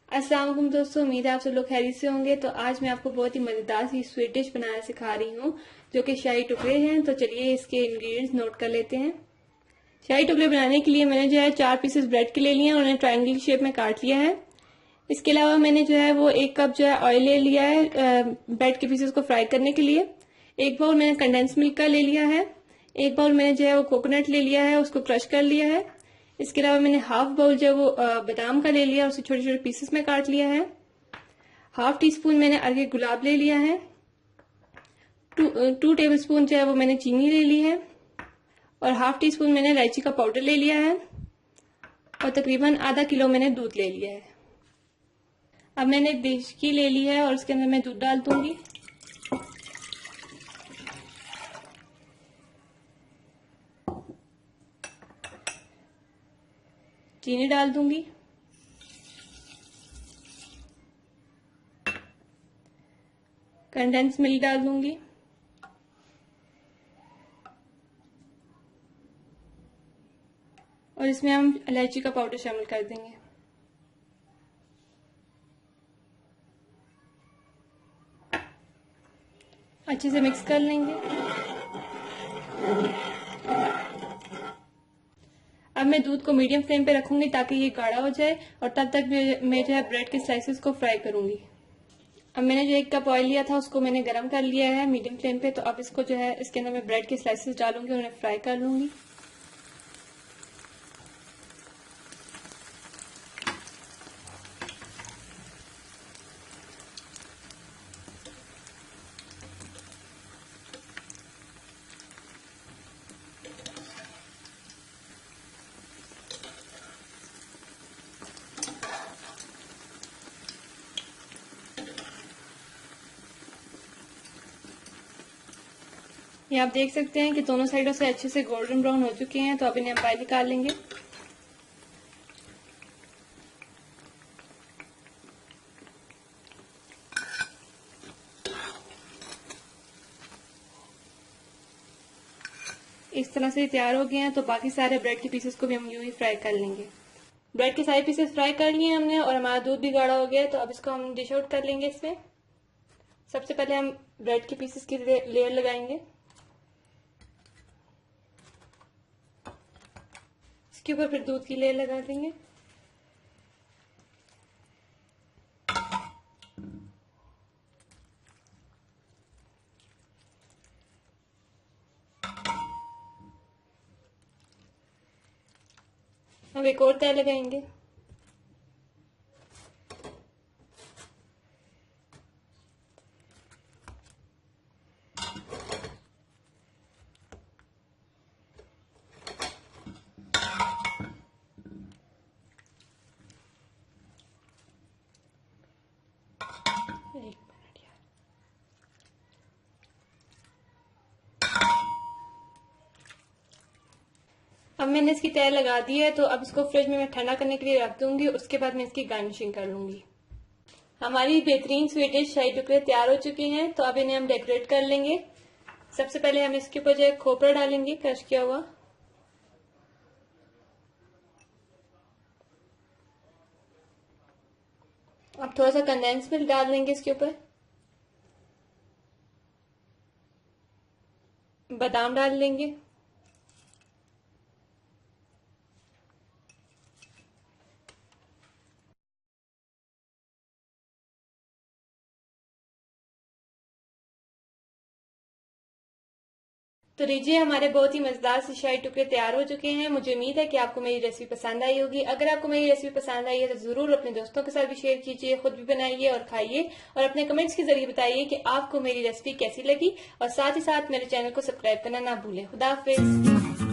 अस्सलाम वालेकुम दोस्तों, उम्मीद है आप सब लोग खैरियत से होंगे। तो आज मैं आपको बहुत ही मज़ेदार सी स्वीट डिश बनाना सिखा रही हूँ जो कि शाही टुकड़े हैं। तो चलिए इसके इंग्रेडिएंट्स नोट कर लेते हैं। शाही टुकड़े बनाने के लिए मैंने जो है 4 पीसेस ब्रेड के ले लिए हैं और उन्हें ट्रायंगल शेप में काट लिया है। इसके अलावा मैंने जो है वो 1 कप जो है ऑयल ले लिया है ब्रेड के पीसेस को फ्राई करने के लिए। 1 बाउल मैंने कंडेंस मिल्क का ले लिया है। 1 बाउल मैंने जो है वो कोकोनट ले लिया है, उसको क्रश कर लिया है। इसके अलावा मैंने हाफ बाउल जो है वो बादाम का ले लिया, उसे छोटे छोटे पीसेस में काट लिया है। हाफ टी स्पून मैंने अरगे गुलाब ले लिया है। 2 टेबल स्पून जो है वो मैंने चीनी ले ली है और हाफ टी स्पून मैंने इलायची का पाउडर ले लिया है और तकरीबन आधा किलो मैंने दूध ले लिया है। अब मैंने एक देचकी ले ली है और उसके अंदर मैं दूध डाल दूंगी। चीनी डाल दूंगी। कंडेंस मिल्क डाल दूंगी। और इसमें हम इलायची का पाउडर शामिल कर देंगे। अच्छे से मिक्स कर लेंगे। अब मैं दूध को मीडियम फ्लेम पे रखूंगी ताकि ये गाढ़ा हो जाए और तब तक मैं जो है ब्रेड के स्लाइसेस को फ्राई करूंगी। अब मैंने जो 1 कप ऑयल लिया था उसको मैंने गरम कर लिया है मीडियम फ्लेम पे। तो अब इसको जो है इसके अंदर मैं ब्रेड के स्लाइसेस डालूंगी और उन्हें फ्राई कर लूंगी। ये आप देख सकते हैं कि दोनों साइडों से अच्छे से गोल्डन ब्राउन हो चुके हैं। तो अब इन्हें हम बाहर निकाल लेंगे। इस तरह से तैयार हो गए हैं। तो बाकी सारे ब्रेड के पीसेस को भी हम यूं ही फ्राई कर लेंगे। ब्रेड के सारे पीसेस फ्राई कर लिए हमने और हमारा दूध भी गाढ़ा हो गया है। तो अब इसको हम डिश आउट कर लेंगे। इसमें सबसे पहले हम ब्रेड के पीसेस की लेयर लगाएंगे। इसके ऊपर फिर दूध की लेयर लगा देंगे। अब एक और तय लगाएंगे। एक मिनट यार। अब मैंने इसकी तय लगा दी है। तो अब इसको फ्रिज में मैं ठंडा करने के लिए रख दूंगी। उसके बाद मैं इसकी गार्निशिंग कर लूंगी। हमारी बेहतरीन स्वीट डिश शाही टुकड़े तैयार हो चुके हैं। तो अब इन्हें हम डेकोरेट कर लेंगे। सबसे पहले हम इसके ऊपर जो है खोपरा डालेंगे, क्रश किया हुआ। अब थोड़ा सा कंडेंस मिल्क डाल देंगे इसके ऊपर। बादाम डाल लेंगे। तो लीजिए, हमारे बहुत ही मजेदार से शाही टुकड़े तैयार हो चुके हैं। मुझे उम्मीद है कि आपको मेरी रेसिपी पसंद आई होगी। अगर आपको मेरी रेसिपी पसंद आई है तो जरूर अपने दोस्तों के साथ भी शेयर कीजिए, खुद भी बनाइए और खाइए और अपने कमेंट्स के जरिए बताइए कि आपको मेरी रेसिपी कैसी लगी। और साथ ही साथ मेरे चैनल को सब्सक्राइब करना ना भूलें। खुदा हाफिज।